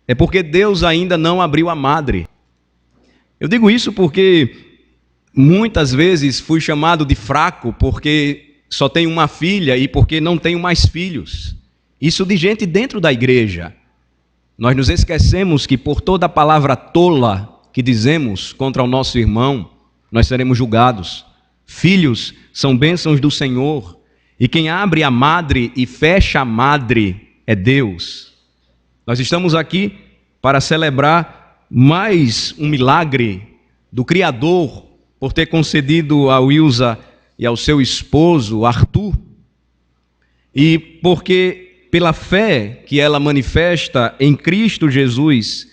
é porque Deus ainda não abriu a madre. Eu digo isso porque muitas vezes fui chamado de fraco porque só tenho uma filha e porque não tenho mais filhos. Isso de gente dentro da igreja. Nós nos esquecemos que por toda palavra tola que dizemos contra o nosso irmão, nós seremos julgados. Filhos são bênçãos do Senhor, e quem abre a madre e fecha a madre é Deus. Nós estamos aqui para celebrar mais um milagre do Criador por ter concedido a Wilza e ao seu esposo, Arthur, e porque pela fé que ela manifesta em Cristo Jesus,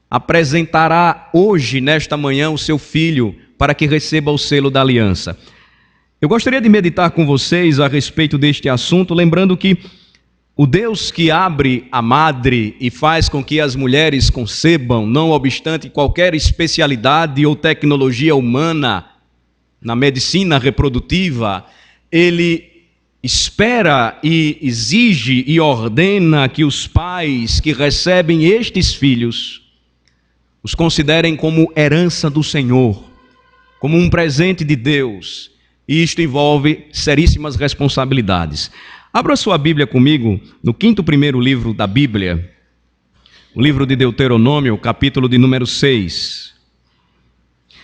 apresentará hoje, nesta manhã, o seu filho para que receba o selo da aliança. Eu gostaria de meditar com vocês a respeito deste assunto, lembrando que o Deus que abre a madre e faz com que as mulheres concebam, não obstante qualquer especialidade ou tecnologia humana na medicina reprodutiva, ele espera e exige e ordena que os pais que recebem estes filhos os considerem como herança do Senhor, como um presente de Deus, e isto envolve seríssimas responsabilidades. Abra sua Bíblia comigo no primeiro livro da Bíblia, o livro de Deuteronômio, capítulo de número 6.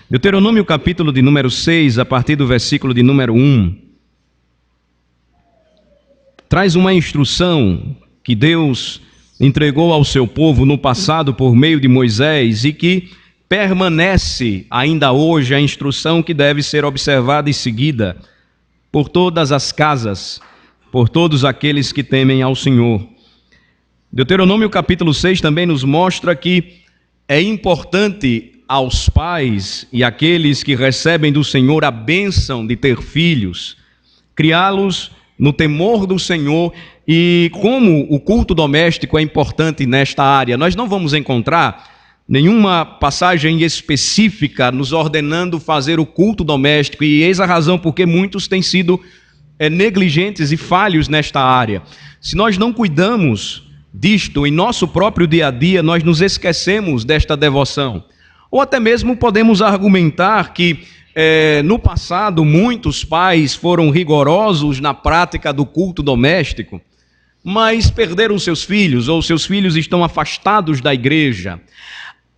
Deuteronômio, capítulo de número 6, a partir do versículo de número 1, traz uma instrução que Deus entregou ao seu povo no passado por meio de Moisés e que permanece ainda hoje, a instrução que deve ser observada e seguida por todas as casas, por todos aqueles que temem ao Senhor. Deuteronômio capítulo 6 também nos mostra que é importante aos pais e aqueles que recebem do Senhor a bênção de ter filhos, criá-los no temor do Senhor, e como o culto doméstico é importante nesta área. Nós não vamos encontrar nenhuma passagem específica nos ordenando fazer o culto doméstico, e eis a razão porque muitos têm sido negligentes e falhos nesta área. Se nós não cuidamos disto em nosso próprio dia a dia, nós nos esquecemos desta devoção. Ou até mesmo podemos argumentar que no passado muitos pais foram rigorosos na prática do culto doméstico, mas perderam seus filhos, ou seus filhos estão afastados da igreja.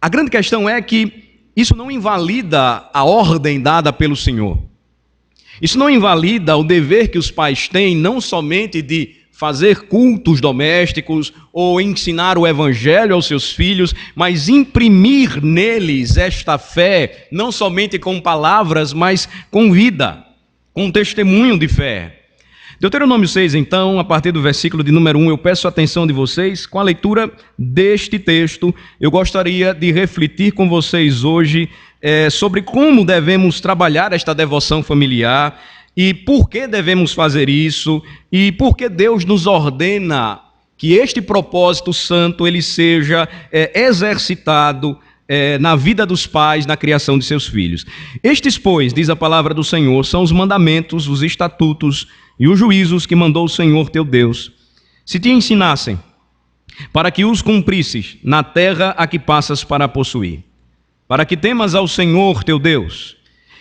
A grande questão é que isso não invalida a ordem dada pelo Senhor. Isso não invalida o dever que os pais têm, não somente de fazer cultos domésticos ou ensinar o evangelho aos seus filhos, mas imprimir neles esta fé, não somente com palavras, mas com vida, com testemunho de fé. Deuteronômio 6, então, a partir do versículo de número 1, eu peço a atenção de vocês. Com a leitura deste texto, eu gostaria de refletir com vocês hoje sobre como devemos trabalhar esta devoção familiar, e por que devemos fazer isso, e por que Deus nos ordena que este propósito santo ele seja exercitado na vida dos pais, na criação de seus filhos. Estes, pois, diz a palavra do Senhor, são os mandamentos, os estatutos e os juízos que mandou o Senhor teu Deus, se te ensinassem, para que os cumprisses na terra a que passas para possuir, para que temas ao Senhor teu Deus,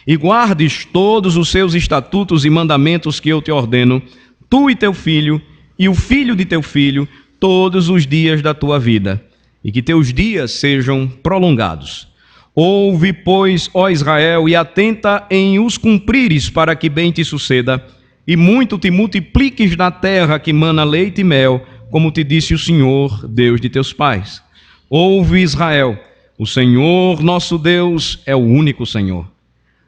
e guardes todos os seus estatutos e mandamentos que eu te ordeno, tu e teu filho, e o filho de teu filho, todos os dias da tua vida, e que teus dias sejam prolongados. Ouve, pois, ó Israel, e atenta em os cumprires, para que bem te suceda, e muito te multipliques na terra que mana leite e mel, como te disse o Senhor, Deus de teus pais. Ouve, Israel, o Senhor nosso Deus é o único Senhor.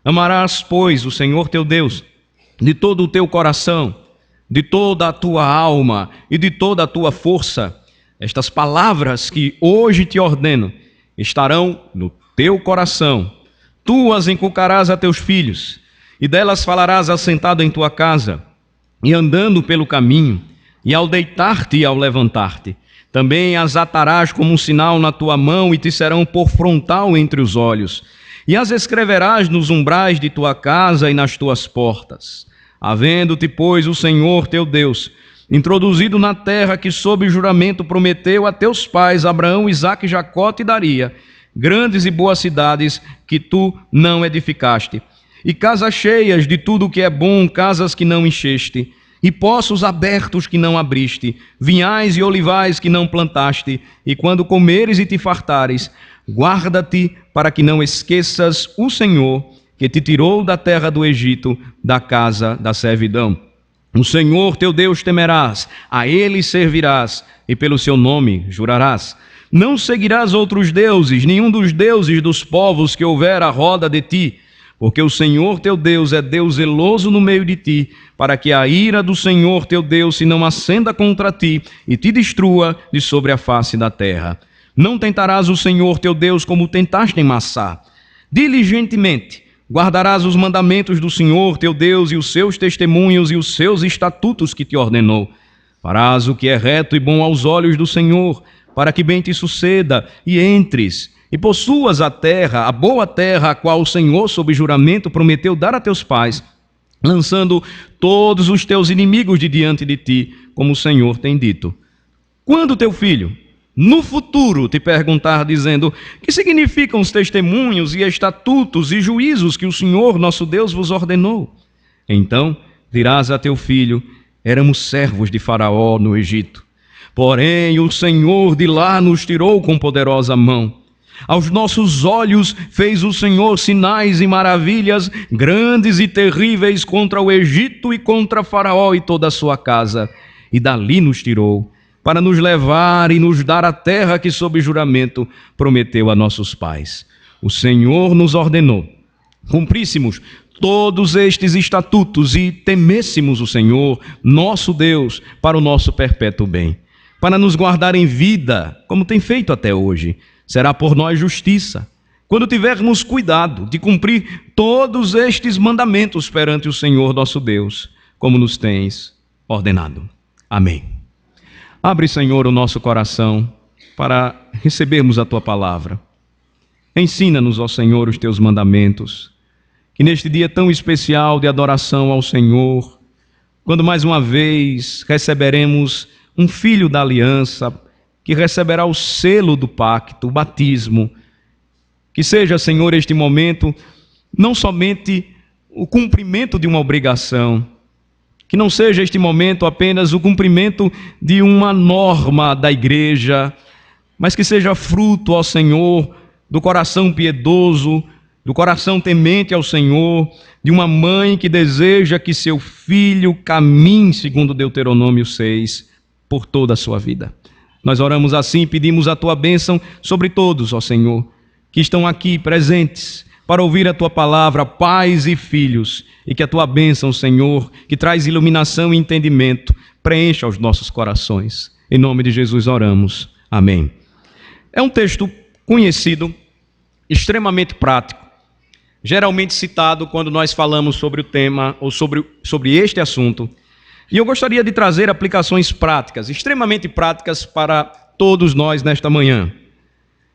Amarás, pois, o Senhor teu Deus de todo o teu coração, de toda a tua alma e de toda a tua força. Estas palavras que hoje te ordeno estarão no teu coração. Tu as inculcarás a teus filhos, e delas falarás assentado em tua casa, e andando pelo caminho, e ao deitar-te e ao levantar-te. Também as atarás como um sinal na tua mão, e te serão por frontal entre os olhos. E as escreverás nos umbrais de tua casa e nas tuas portas. Havendo-te, pois, o Senhor teu Deus introduzido na terra que sob juramento prometeu a teus pais, Abraão, Isaque e Jacó te daria, grandes e boas cidades que tu não edificaste, e casas cheias de tudo o que é bom, casas que não encheste, e poços abertos que não abriste, vinhais e olivais que não plantaste, e quando comeres e te fartares, guarda-te para que não esqueças o Senhor, que te tirou da terra do Egito, da casa da servidão. O Senhor teu Deus temerás, a Ele servirás, e pelo seu nome jurarás. Não seguirás outros deuses, nenhum dos deuses dos povos que houver à roda de ti, porque o Senhor teu Deus é Deus zeloso no meio de ti, para que a ira do Senhor teu Deus se não acenda contra ti e te destrua de sobre a face da terra. Não tentarás o Senhor teu Deus como tentaste em Massá. Diligentemente guardarás os mandamentos do Senhor teu Deus e os seus testemunhos e os seus estatutos que te ordenou. Farás o que é reto e bom aos olhos do Senhor, para que bem te suceda e entres e possuas a terra, a boa terra, a qual o Senhor, sob juramento, prometeu dar a teus pais, lançando todos os teus inimigos de diante de ti, como o Senhor tem dito. Quando teu filho, no futuro, te perguntar, dizendo: que significam os testemunhos e estatutos e juízos que o Senhor, nosso Deus, vos ordenou? Então dirás a teu filho: éramos servos de Faraó no Egito. Porém, o Senhor de lá nos tirou com poderosa mão. Aos nossos olhos fez o Senhor sinais e maravilhas grandes e terríveis contra o Egito e contra Faraó e toda a sua casa. E dali nos tirou, para nos levar e nos dar a terra que sob juramento prometeu a nossos pais. O Senhor nos ordenou, cumpríssemos todos estes estatutos e temêssemos o Senhor, nosso Deus, para o nosso perpétuo bem, para nos guardar em vida, como tem feito até hoje. Será por nós justiça, quando tivermos cuidado de cumprir todos estes mandamentos perante o Senhor nosso Deus, como nos tens ordenado. Amém. Abre, Senhor, o nosso coração para recebermos a Tua palavra. Ensina-nos, ó Senhor, os Teus mandamentos, que neste dia tão especial de adoração ao Senhor, quando mais uma vez receberemos um filho da aliança, que receberá o selo do pacto, o batismo, que seja, Senhor, este momento não somente o cumprimento de uma obrigação, que não seja este momento apenas o cumprimento de uma norma da igreja, mas que seja fruto, ó Senhor, do coração piedoso, do coração temente ao Senhor, de uma mãe que deseja que seu filho caminhe, segundo Deuteronômio 6, por toda a sua vida. Nós oramos assim e pedimos a Tua bênção sobre todos, ó Senhor, que estão aqui presentes para ouvir a Tua palavra, pais e filhos, e que a Tua bênção, Senhor, que traz iluminação e entendimento, preencha os nossos corações. Em nome de Jesus oramos. Amém. É um texto conhecido, extremamente prático, geralmente citado quando nós falamos sobre o tema ou sobre este assunto. E eu gostaria de trazer aplicações práticas, extremamente práticas para todos nós nesta manhã.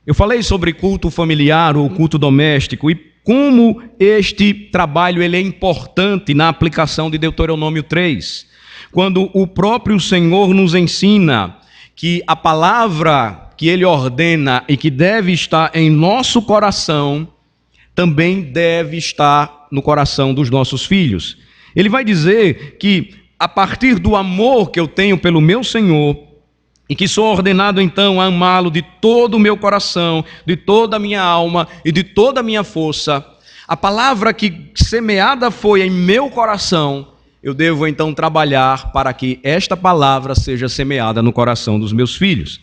Eu falei sobre culto familiar ou culto doméstico e como este trabalho ele é importante na aplicação de Deuteronômio 3, quando o próprio Senhor nos ensina que a palavra que Ele ordena e que deve estar em nosso coração, também deve estar no coração dos nossos filhos. Ele vai dizer que a partir do amor que eu tenho pelo meu Senhor, e que sou ordenado então a amá-lo de todo o meu coração, de toda a minha alma e de toda a minha força, a palavra que semeada foi em meu coração, eu devo então trabalhar para que esta palavra seja semeada no coração dos meus filhos.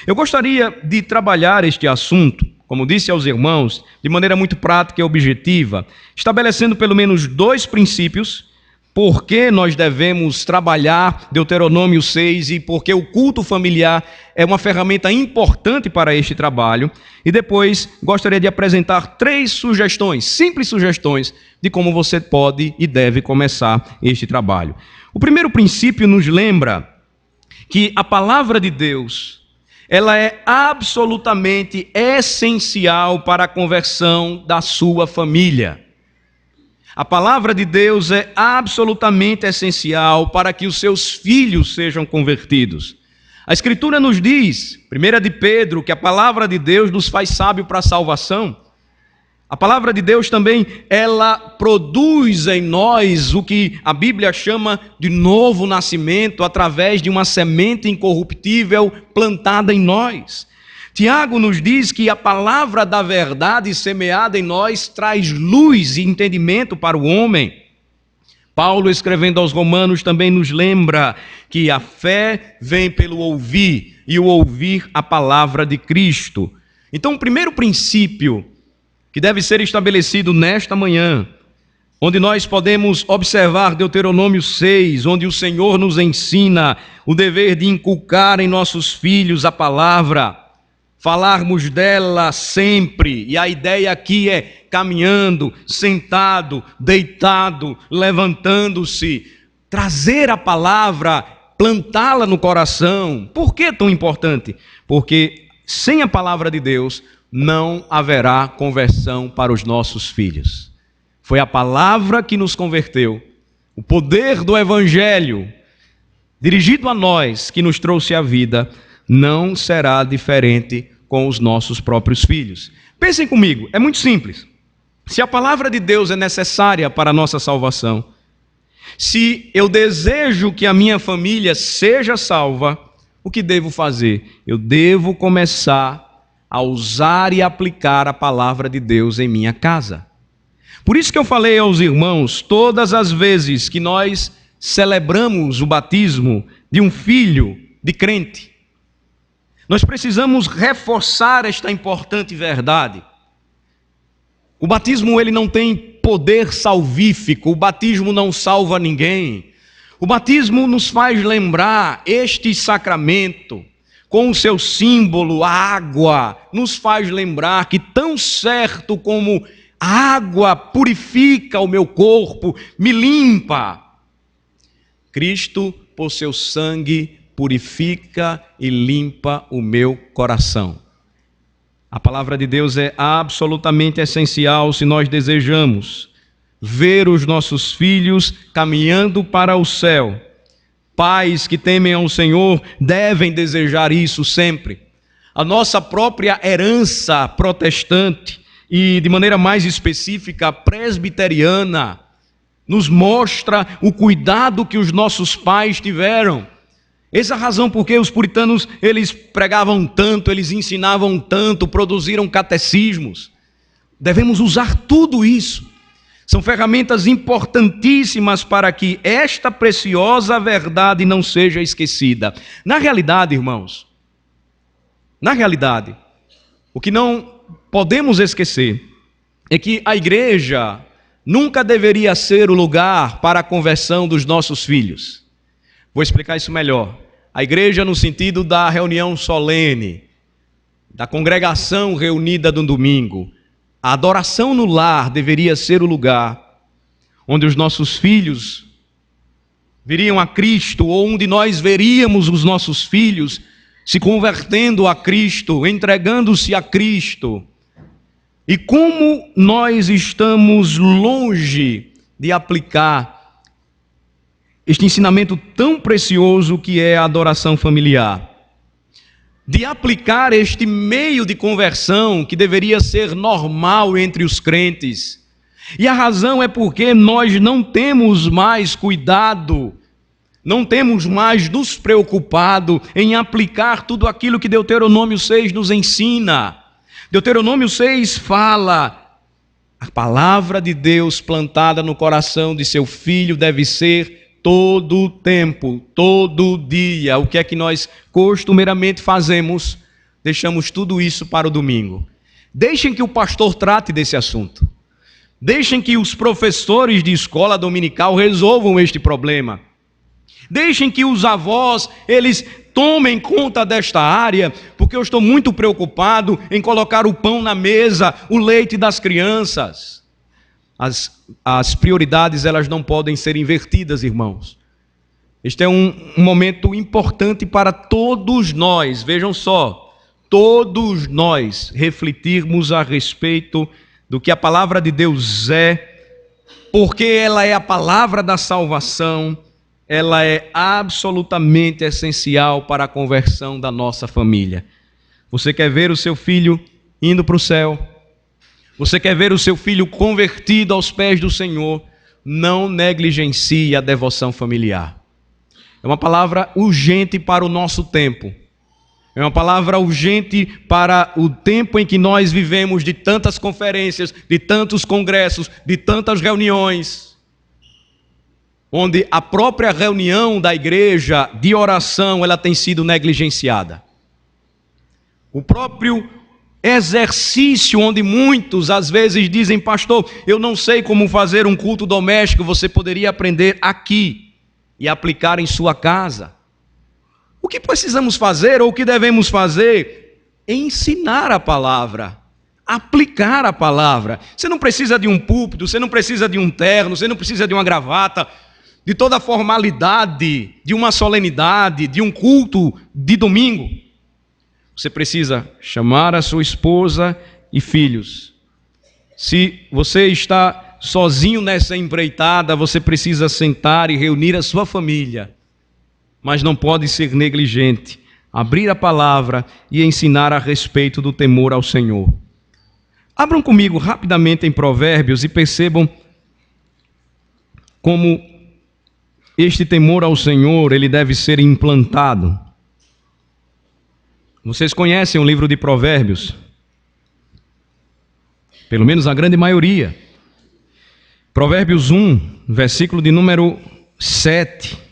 Eu gostaria de trabalhar este assunto, como disse aos irmãos, de maneira muito prática e objetiva, estabelecendo pelo menos 2 princípios. Por que nós devemos trabalhar Deuteronômio 6 e por que o culto familiar é uma ferramenta importante para este trabalho. E depois gostaria de apresentar 3 sugestões, simples sugestões, de como você pode e deve começar este trabalho. O primeiro princípio nos lembra que a palavra de Deus, ela é absolutamente essencial para a conversão da sua família. A palavra de Deus é absolutamente essencial para que os seus filhos sejam convertidos. A Escritura nos diz, 1 de Pedro, que a palavra de Deus nos faz sábio para a salvação. A palavra de Deus também, ela produz em nós o que a Bíblia chama de novo nascimento, através de uma semente incorruptível plantada em nós. Tiago nos diz que a palavra da verdade semeada em nós traz luz e entendimento para o homem. Paulo, escrevendo aos Romanos, também nos lembra que a fé vem pelo ouvir, e o ouvir a palavra de Cristo. Então, o primeiro princípio que deve ser estabelecido nesta manhã, onde nós podemos observar Deuteronômio 6, onde o Senhor nos ensina o dever de inculcar em nossos filhos a palavra, falarmos dela sempre, e a ideia aqui é caminhando, sentado, deitado, levantando-se, trazer a palavra, plantá-la no coração. Por que tão importante? Porque sem a palavra de Deus não haverá conversão para os nossos filhos. Foi a palavra que nos converteu, o poder do Evangelho dirigido a nós que nos trouxe a vida, não será diferente com os nossos próprios filhos. Pensem comigo, é muito simples. Se a palavra de Deus é necessária para a nossa salvação, se eu desejo que a minha família seja salva, o que devo fazer? Eu devo começar a usar e aplicar a palavra de Deus em minha casa. Por isso que eu falei aos irmãos, todas as vezes que nós celebramos o batismo de um filho de crente, nós precisamos reforçar esta importante verdade. O batismo, ele não tem poder salvífico, o batismo não salva ninguém. O batismo nos faz lembrar este sacramento, com o seu símbolo, a água, nos faz lembrar que tão certo como a água purifica o meu corpo, me limpa, Cristo, por seu sangue, purifica e limpa o meu coração. A palavra de Deus é absolutamente essencial se nós desejamos ver os nossos filhos caminhando para o céu. Pais que temem ao Senhor devem desejar isso sempre. A nossa própria herança protestante e, de maneira mais específica, presbiteriana, nos mostra o cuidado que os nossos pais tiveram. Essa é a razão por que os puritanos, eles pregavam tanto, eles ensinavam tanto, produziram catecismos. Devemos usar tudo isso. São ferramentas importantíssimas para que esta preciosa verdade não seja esquecida. Na realidade, irmãos, o que não podemos esquecer é que a igreja nunca deveria ser o lugar para a conversão dos nossos filhos. Vou explicar isso melhor. A igreja no sentido da reunião solene, da congregação reunida no domingo. A adoração no lar deveria ser o lugar onde os nossos filhos viriam a Cristo, ou onde nós veríamos os nossos filhos se convertendo a Cristo, entregando-se a Cristo. E como nós estamos longe de aplicar este ensinamento tão precioso que é a adoração familiar, de aplicar este meio de conversão que deveria ser normal entre os crentes. E a razão é porque nós não temos mais cuidado, não temos mais nos preocupado em aplicar tudo aquilo que Deuteronômio 6 nos ensina. Deuteronômio 6 fala, a palavra de Deus plantada no coração de seu filho deve ser todo o tempo, todo dia. O que é que nós costumeiramente fazemos? Deixamos tudo isso para o domingo. Deixem que o pastor trate desse assunto. Deixem que os professores de escola dominical resolvam este problema. Deixem que os avós, eles tomem conta desta área, porque eu estou muito preocupado em colocar o pão na mesa, o leite das crianças. As prioridades, elas não podem ser invertidas, irmãos. Este é um momento importante para todos nós, vejam só, todos nós refletirmos a respeito do que a palavra de Deus é porque ela é a palavra da salvação, ela é absolutamente essencial para a conversão da nossa família. Você quer ver o seu filho indo para o céu? Você quer ver o seu filho convertido aos pés do Senhor? Não negligencie a devoção familiar. É uma palavra urgente para o nosso tempo. É uma palavra urgente para o tempo em que nós vivemos, de tantas conferências, de tantos congressos, de tantas reuniões, onde a própria reunião da igreja de oração ela tem sido negligenciada. O próprio exercício onde muitos às vezes dizem: pastor, eu não sei como fazer um culto doméstico, você poderia aprender aqui e aplicar em sua casa. O que precisamos fazer ou o que devemos fazer é ensinar a palavra, aplicar a palavra. Você não precisa de um púlpito, você não precisa de um terno, você não precisa de uma gravata, de toda a formalidade, de uma solenidade, de um culto de domingo. Você precisa chamar a sua esposa e filhos. Se você está sozinho nessa empreitada, você precisa sentar e reunir a sua família. Mas não pode ser negligente, abrir a palavra e ensinar a respeito do temor ao Senhor. Abram comigo rapidamente em Provérbios e percebam como este temor ao Senhor ele deve ser implantado. Vocês conhecem o livro de Provérbios? Pelo menos a grande maioria. Provérbios 1, versículo de número 7.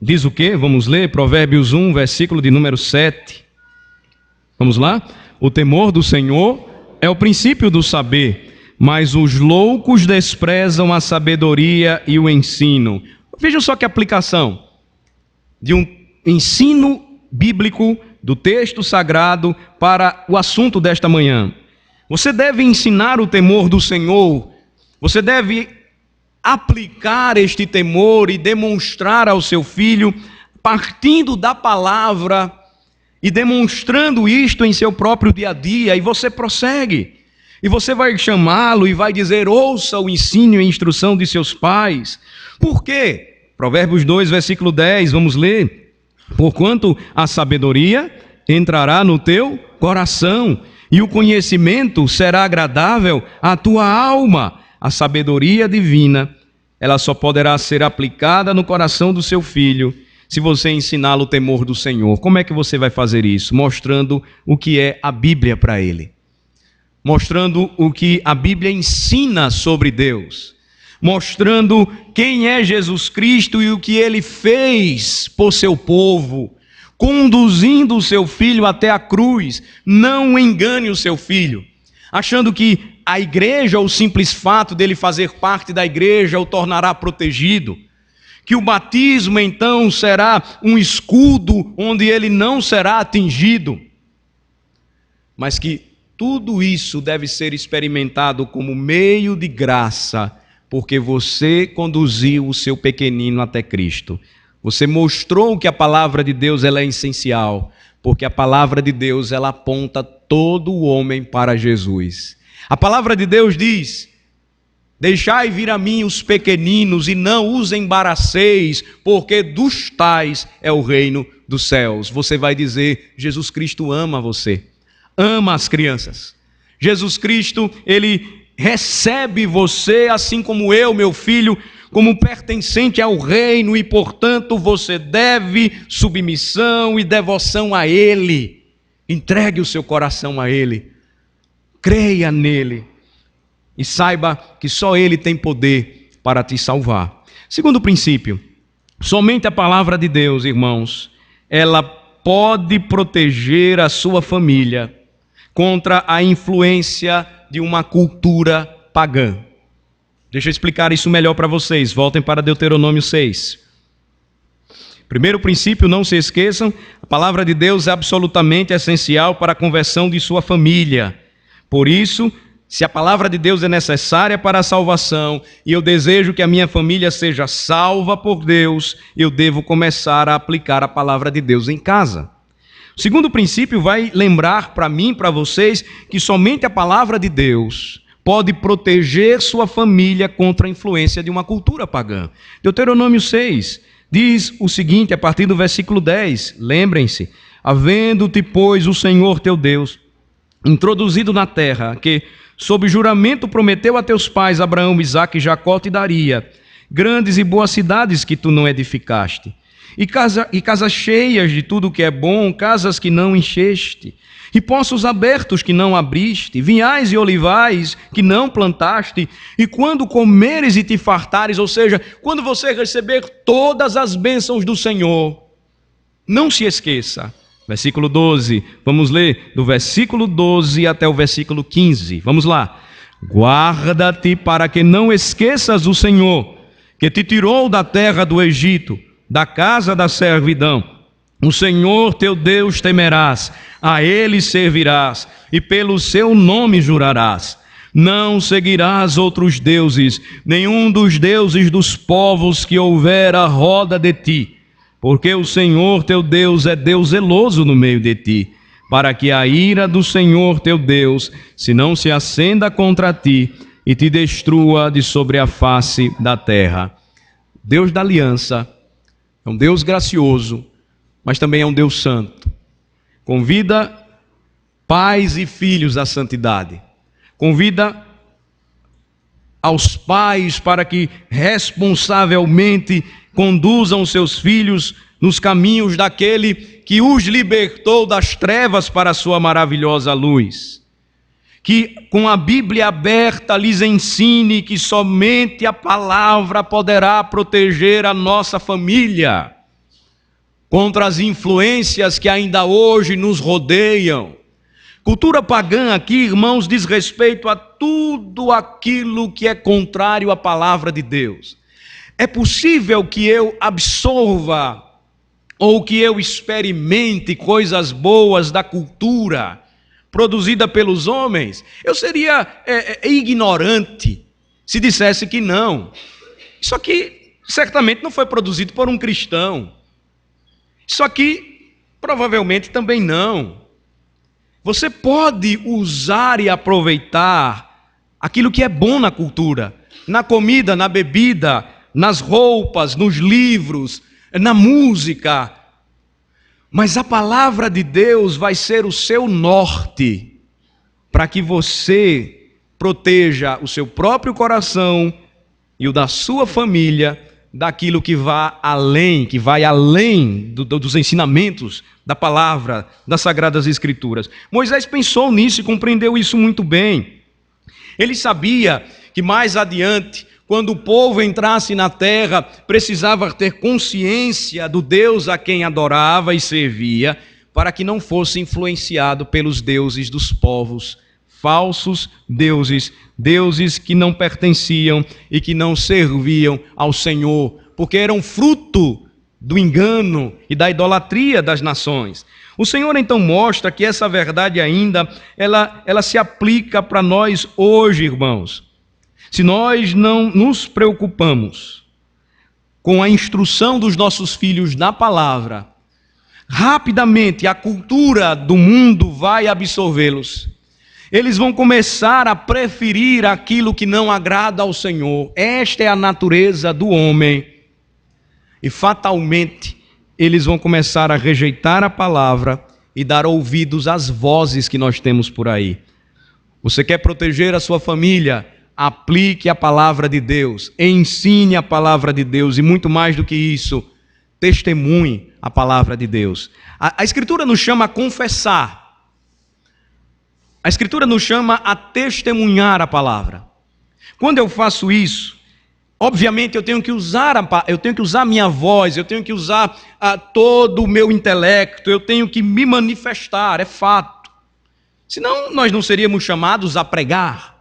Diz o quê? Vamos ler Provérbios 1, versículo de número 7. Vamos lá? O temor do Senhor é o princípio do saber, mas os loucos desprezam a sabedoria e o ensino. Vejam só que aplicação de um ensino bíblico do texto sagrado para o assunto desta manhã. Você deve ensinar o temor do Senhor, você deve aplicar este temor e demonstrar ao seu filho, partindo da palavra e demonstrando isto em seu próprio dia a dia, e você prossegue. E você vai chamá-lo e vai dizer: ouça o ensino e a instrução de seus pais. Por quê? Provérbios 2, versículo 10, vamos ler. Porquanto a sabedoria entrará no teu coração, e o conhecimento será agradável à tua alma. A sabedoria divina, ela só poderá ser aplicada no coração do seu filho se você ensiná-lo o temor do Senhor. Como é que você vai fazer isso? Mostrando o que é a Bíblia para ele. Mostrando o que a Bíblia ensina sobre Deus. Mostrando quem é Jesus Cristo e o que ele fez por seu povo. Conduzindo o seu filho até a cruz. Não engane o seu filho, achando que a igreja, o simples fato dele fazer parte da igreja, o tornará protegido. Que o batismo, então, será um escudo onde ele não será atingido. Mas que tudo isso deve ser experimentado como meio de graça, porque você conduziu o seu pequenino até Cristo. Você mostrou que a palavra de Deus ela é essencial, porque a palavra de Deus ela aponta todo o homem para Jesus. A palavra de Deus diz: deixai vir a mim os pequeninos e não os embaraceis, porque dos tais é o reino dos céus. Você vai dizer: Jesus Cristo ama você, ama as crianças. Jesus Cristo, ele recebe você, assim como eu, meu filho, como pertencente ao reino, e portanto você deve submissão e devoção a ele. Entregue o seu coração a ele. Creia nele e saiba que só ele tem poder para te salvar. Segundo princípio, somente a palavra de Deus, irmãos, ela pode proteger a sua família contra a influência de uma cultura pagã. Deixa eu explicar isso melhor para vocês. Voltem para Deuteronômio 6. Primeiro princípio, não se esqueçam, a palavra de Deus é absolutamente essencial para a conversão de sua família. Por isso, se a palavra de Deus é necessária para a salvação, e eu desejo que a minha família seja salva por Deus, eu devo começar a aplicar a palavra de Deus em casa. O segundo princípio vai lembrar para mim, para vocês, que somente a palavra de Deus pode proteger sua família contra a influência de uma cultura pagã. Deuteronômio 6 diz o seguinte, a partir do versículo 10, lembrem-se: havendo-te, pois, o Senhor teu Deus introduzido na terra, que sob juramento prometeu a teus pais Abraão, Isaque e Jacó, te daria grandes e boas cidades que tu não edificaste, e casas cheias de tudo que é bom, casas que não encheste, e poços abertos que não abriste, vinhais e olivais que não plantaste, e quando comeres e te fartares, ou seja, quando você receber todas as bênçãos do Senhor, não se esqueça. Versículo 12, vamos ler do versículo 12 até o versículo 15, vamos lá. Guarda-te para que não esqueças o Senhor, que te tirou da terra do Egito, da casa da servidão. O Senhor teu Deus temerás, a Ele servirás, e pelo seu nome jurarás. Não seguirás outros deuses, nenhum dos deuses dos povos que houver à roda de ti, porque o Senhor teu Deus é Deus zeloso no meio de ti, para que a ira do Senhor teu Deus se não se acenda contra ti e te destrua de sobre a face da terra. Deus da aliança é um Deus gracioso, mas também é um Deus santo. Convida pais e filhos à santidade. Convida aos pais para que responsavelmente conduzam seus filhos nos caminhos daquele que os libertou das trevas para a sua maravilhosa luz. Que com a Bíblia aberta lhes ensine que somente a palavra poderá proteger a nossa família contra as influências que ainda hoje nos rodeiam. Cultura pagã aqui, irmãos, diz respeito a tudo aquilo que é contrário à palavra de Deus. É possível que eu absorva ou que eu experimente coisas boas da cultura produzida pelos homens? Eu seria ignorante se dissesse que não. Isso aqui certamente não foi produzido por um cristão. Isso aqui provavelmente também não. Você pode usar e aproveitar aquilo que é bom na cultura, na comida, na bebida, nas roupas, nos livros, na música. Mas a palavra de Deus vai ser o seu norte para que você proteja o seu próprio coração e o da sua família daquilo que vai além dos ensinamentos da palavra, das Sagradas Escrituras. Moisés pensou nisso e compreendeu isso muito bem. Ele sabia que mais adiante, quando o povo entrasse na terra, precisava ter consciência do Deus a quem adorava e servia, para que não fosse influenciado pelos deuses dos povos, falsos deuses, deuses que não pertenciam e que não serviam ao Senhor, porque eram fruto do engano e da idolatria das nações. O Senhor então mostra que essa verdade ainda, ela se aplica para nós hoje, irmãos. Se nós não nos preocupamos com a instrução dos nossos filhos na palavra, rapidamente a cultura do mundo vai absorvê-los. Eles vão começar a preferir aquilo que não agrada ao Senhor. Esta é a natureza do homem. E fatalmente eles vão começar a rejeitar a palavra e dar ouvidos às vozes que nós temos por aí. Você quer proteger a sua família? Aplique a palavra de Deus, ensine a palavra de Deus e muito mais do que isso, testemunhe a palavra de Deus. A Escritura nos chama a confessar. A Escritura nos chama a testemunhar a palavra. Quando eu faço isso, obviamente eu tenho que usar a minha voz, eu tenho que usar todo o meu intelecto, eu tenho que me manifestar, é fato. Senão nós não seríamos chamados a pregar.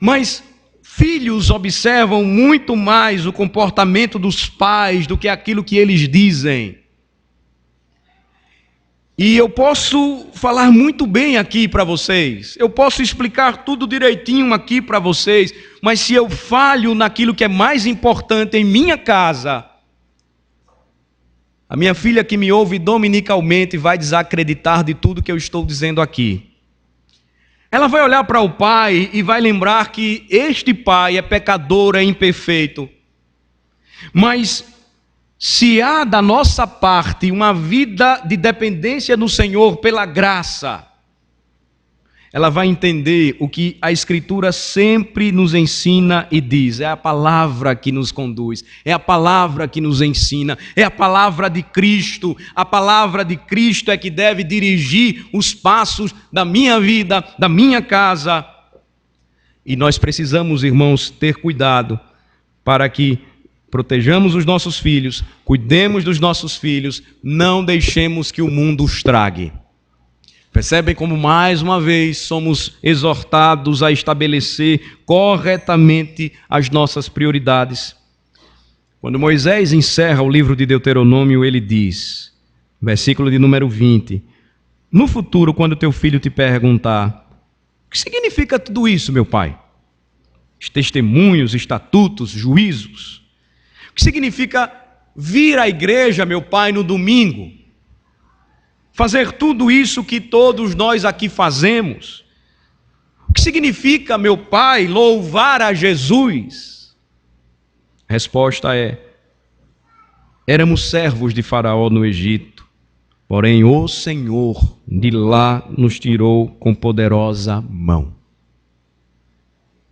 Mas filhos observam muito mais o comportamento dos pais do que aquilo que eles dizem. E eu posso falar muito bem aqui para vocês, eu posso explicar tudo direitinho aqui para vocês, mas se eu falho naquilo que é mais importante em minha casa, a minha filha que me ouve dominicalmente vai desacreditar de tudo que eu estou dizendo aqui. Ela vai olhar para o pai e vai lembrar que este pai é pecador, é imperfeito. Mas se há da nossa parte uma vida de dependência no Senhor pela graça, ela vai entender o que a Escritura sempre nos ensina e diz. É a palavra que nos conduz, é a palavra que nos ensina, é a palavra de Cristo. A palavra de Cristo é que deve dirigir os passos da minha vida, da minha casa. E nós precisamos, irmãos, ter cuidado para que protejamos os nossos filhos, cuidemos dos nossos filhos, não deixemos que o mundo os trague. Percebem como, mais uma vez, somos exortados a estabelecer corretamente as nossas prioridades. Quando Moisés encerra o livro de Deuteronômio, ele diz, versículo de número 20, no futuro, quando teu filho te perguntar, o que significa tudo isso, meu pai? Os testemunhos, estatutos, juízos. O que significa vir à igreja, meu pai, no domingo? Fazer tudo isso que todos nós aqui fazemos. O que significa, meu pai, louvar a Jesus? A resposta é: éramos servos de Faraó no Egito, porém o Senhor de lá nos tirou com poderosa mão.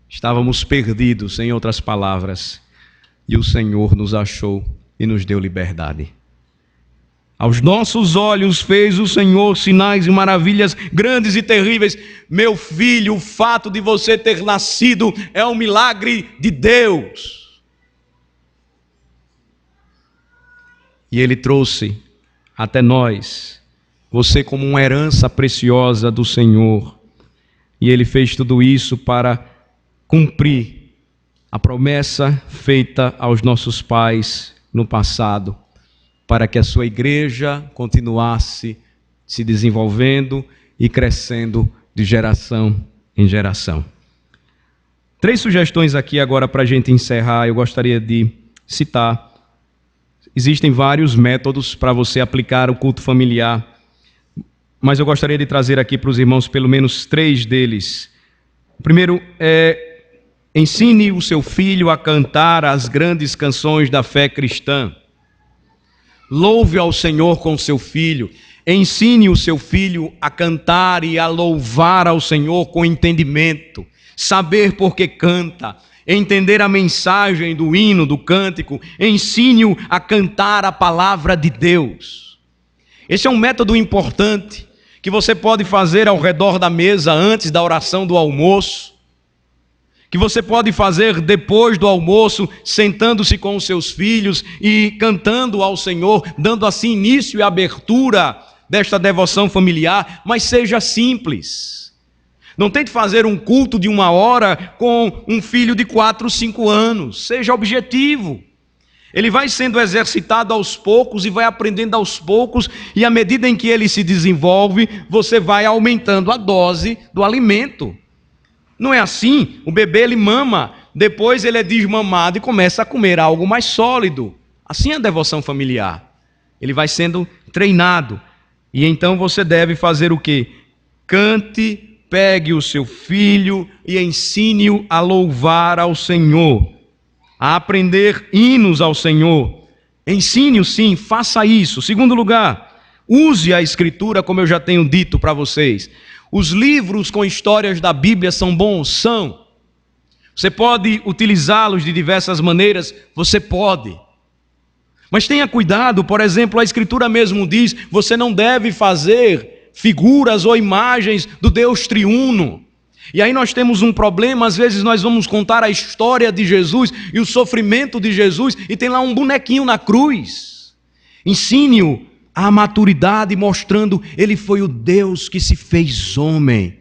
Estávamos perdidos, em outras palavras, e o Senhor nos achou e nos deu liberdade. Aos nossos olhos fez o Senhor sinais e maravilhas grandes e terríveis. Meu filho, o fato de você ter nascido é um milagre de Deus. E Ele trouxe até nós você como uma herança preciosa do Senhor. E Ele fez tudo isso para cumprir a promessa feita aos nossos pais no passado, para que a sua igreja continuasse se desenvolvendo e crescendo de geração em geração. 3 sugestões aqui agora para a gente encerrar, eu gostaria de citar. Existem vários métodos para você aplicar o culto familiar, mas eu gostaria de trazer aqui para os irmãos pelo menos 3 deles. O primeiro é: ensine o seu filho a cantar as grandes canções da fé cristã. Louve ao Senhor com seu filho, ensine o seu filho a cantar e a louvar ao Senhor com entendimento, saber por que canta, entender a mensagem do hino, do cântico, ensine-o a cantar a palavra de Deus. Esse é um método importante que você pode fazer ao redor da mesa antes da oração do almoço, que você pode fazer depois do almoço, sentando-se com os seus filhos e cantando ao Senhor, dando assim início e abertura desta devoção familiar, mas seja simples. Não tente fazer um culto de 1 hora com um filho de 4, 5 anos, seja objetivo. Ele vai sendo exercitado aos poucos e vai aprendendo aos poucos, e à medida em que ele se desenvolve, você vai aumentando a dose do alimento. Não é assim? O bebê ele mama, depois ele é desmamado e começa a comer algo mais sólido. Assim é a devoção familiar. Ele vai sendo treinado. E então você deve fazer o quê? Cante, pegue o seu filho e ensine-o a louvar ao Senhor, a aprender hinos ao Senhor. Ensine-o sim, faça isso. Segundo lugar, use a Escritura, como eu já tenho dito para vocês. Os livros com histórias da Bíblia são bons? São. Você pode utilizá-los de diversas maneiras? Você pode. Mas tenha cuidado, por exemplo, a Escritura mesmo diz, você não deve fazer figuras ou imagens do Deus triuno. E aí nós temos um problema, às vezes nós vamos contar a história de Jesus e o sofrimento de Jesus e tem lá um bonequinho na cruz. Ensine-o a maturidade, mostrando ele foi o Deus que se fez homem.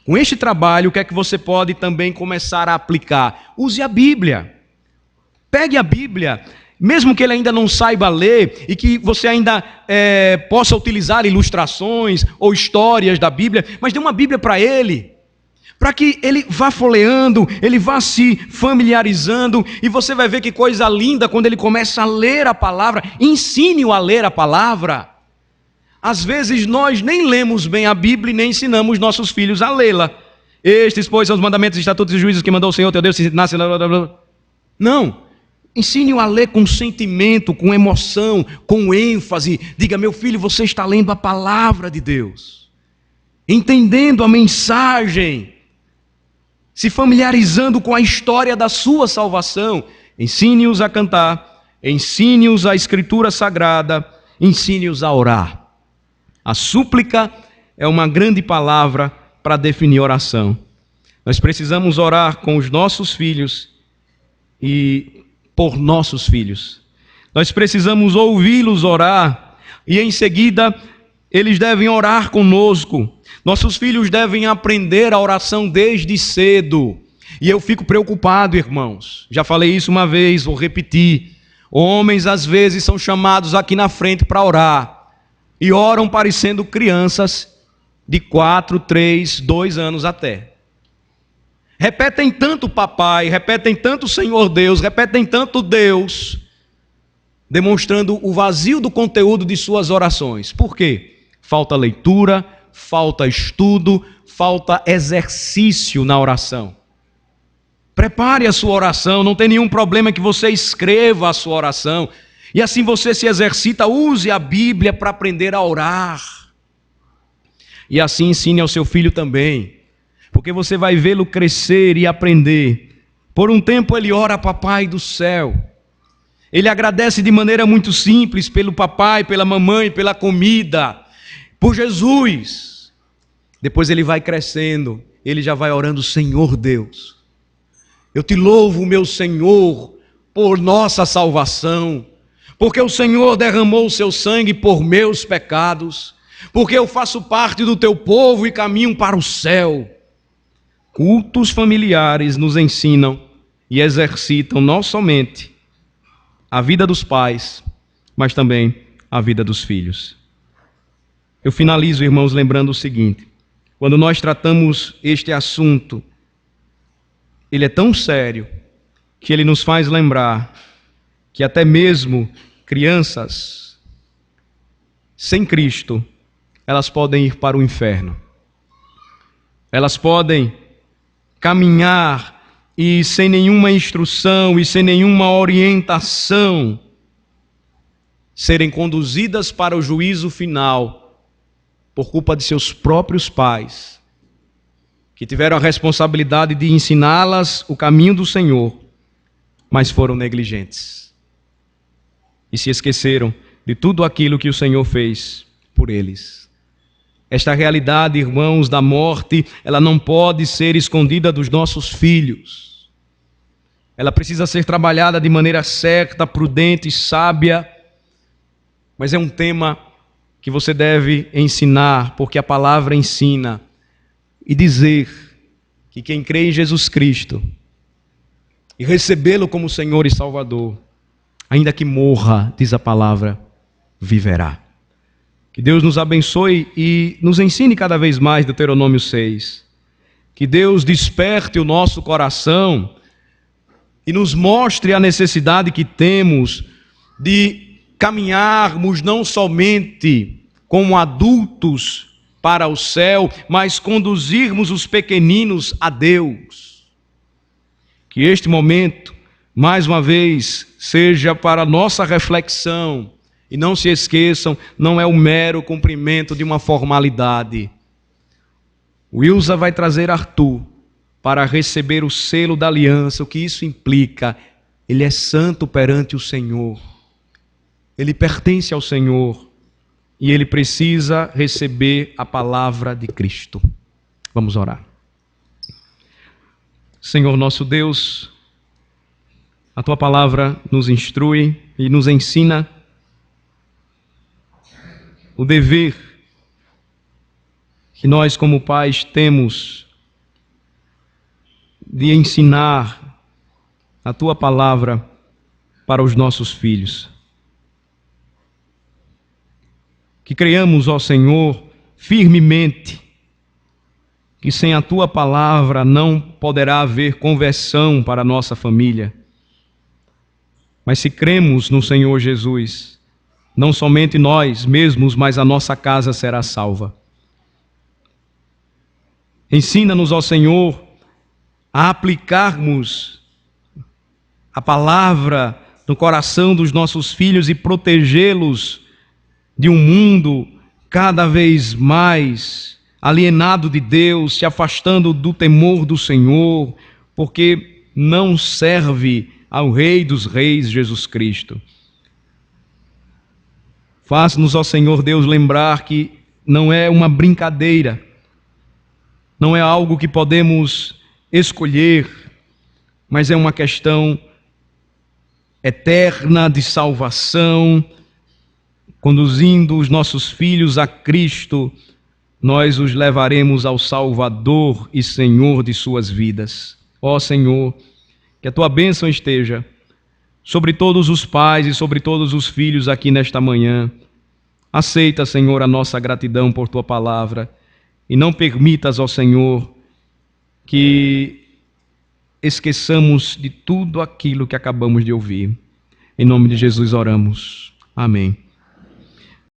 Com este trabalho, o que é que você pode também começar a aplicar? Use a Bíblia. Pegue a Bíblia, mesmo que ele ainda não saiba ler e que você ainda possa utilizar ilustrações ou histórias da Bíblia, mas dê uma Bíblia para ele, para que ele vá folheando, ele vá se familiarizando, e você vai ver que coisa linda quando ele começa a ler a palavra. Ensine-o a ler a palavra. Às vezes nós nem lemos bem a Bíblia e nem ensinamos nossos filhos a lê-la. Estes, pois, são os mandamentos, estatutos e juízos que mandou o Senhor teu Deus, se nasce... Não. Ensine-o a ler com sentimento, com emoção, com ênfase. Diga, meu filho, você está lendo a palavra de Deus, entendendo a mensagem, se familiarizando com a história da sua salvação. Ensine-os a cantar, ensine-os a escritura sagrada, ensine-os a orar. A súplica é uma grande palavra para definir oração. Nós precisamos orar com os nossos filhos e por nossos filhos. Nós precisamos ouvi-los orar e em seguida eles devem orar conosco. Nossos filhos devem aprender a oração desde cedo. E eu fico preocupado, irmãos. Já falei isso uma vez, vou repetir. Homens às vezes são chamados aqui na frente para orar e oram parecendo crianças de 4, 3, 2 anos até. Repetem tanto papai, repetem tanto Senhor Deus, repetem tanto Deus, demonstrando o vazio do conteúdo de suas orações. Por quê? Falta leitura, falta estudo, falta exercício na oração. Prepare a sua oração, não tem nenhum problema que você escreva a sua oração. E assim você se exercita, use a Bíblia para aprender a orar. E assim ensine ao seu filho também, porque você vai vê-lo crescer e aprender. Por um tempo ele ora, papai do céu. Ele agradece de maneira muito simples pelo papai, pela mamãe, pela comida, por Jesus. Depois ele vai crescendo, ele já vai orando, Senhor Deus, eu te louvo, meu Senhor, por nossa salvação, porque o Senhor derramou o seu sangue por meus pecados, porque eu faço parte do teu povo e caminho para o céu. Cultos familiares nos ensinam e exercitam não somente a vida dos pais, mas também a vida dos filhos. Eu finalizo, irmãos, lembrando o seguinte: quando nós tratamos este assunto, ele é tão sério que ele nos faz lembrar que até mesmo crianças sem Cristo, elas podem ir para o inferno. Elas podem caminhar e sem nenhuma instrução e sem nenhuma orientação serem conduzidas para o juízo final por culpa de seus próprios pais, que tiveram a responsabilidade de ensiná-las o caminho do Senhor, mas foram negligentes e se esqueceram de tudo aquilo que o Senhor fez por eles. Esta realidade, irmãos, da morte, ela não pode ser escondida dos nossos filhos. Ela precisa ser trabalhada de maneira certa, prudente e sábia, mas é um tema que você deve ensinar, porque a palavra ensina, e dizer que quem crê em Jesus Cristo e recebê-lo como Senhor e Salvador, ainda que morra, diz a palavra, viverá. Que Deus nos abençoe e nos ensine cada vez mais Deuteronômio 6. Que Deus desperte o nosso coração e nos mostre a necessidade que temos de caminharmos não somente como adultos para o céu, mas conduzirmos os pequeninos a Deus. Que este momento, mais uma vez, seja para nossa reflexão. E não se esqueçam, não é o mero cumprimento de uma formalidade. Wilza vai trazer Arthur para receber o selo da aliança. O que isso implica? Ele é santo perante o Senhor. Ele pertence ao Senhor. E ele precisa receber a palavra de Cristo. Vamos orar. Senhor nosso Deus, a Tua palavra nos instrui e nos ensina o dever que nós como pais temos de ensinar a Tua palavra para os nossos filhos. Que creiamos, ó Senhor, firmemente, que sem a Tua palavra não poderá haver conversão para a nossa família. Mas se cremos no Senhor Jesus, não somente nós mesmos, mas a nossa casa será salva. Ensina-nos, ó Senhor, a aplicarmos a palavra no coração dos nossos filhos e protegê-los de um mundo cada vez mais alienado de Deus, se afastando do temor do Senhor, porque não serve ao Rei dos Reis, Jesus Cristo. Faz-nos, ó Senhor Deus, lembrar que não é uma brincadeira, não é algo que podemos escolher, mas é uma questão eterna de salvação. Conduzindo os nossos filhos a Cristo, nós os levaremos ao Salvador e Senhor de suas vidas. Ó Senhor, que a Tua bênção esteja sobre todos os pais e sobre todos os filhos aqui nesta manhã. Aceita, Senhor, a nossa gratidão por Tua palavra e não permitas, ó Senhor, que esqueçamos de tudo aquilo que acabamos de ouvir. Em nome de Jesus oramos. Amém.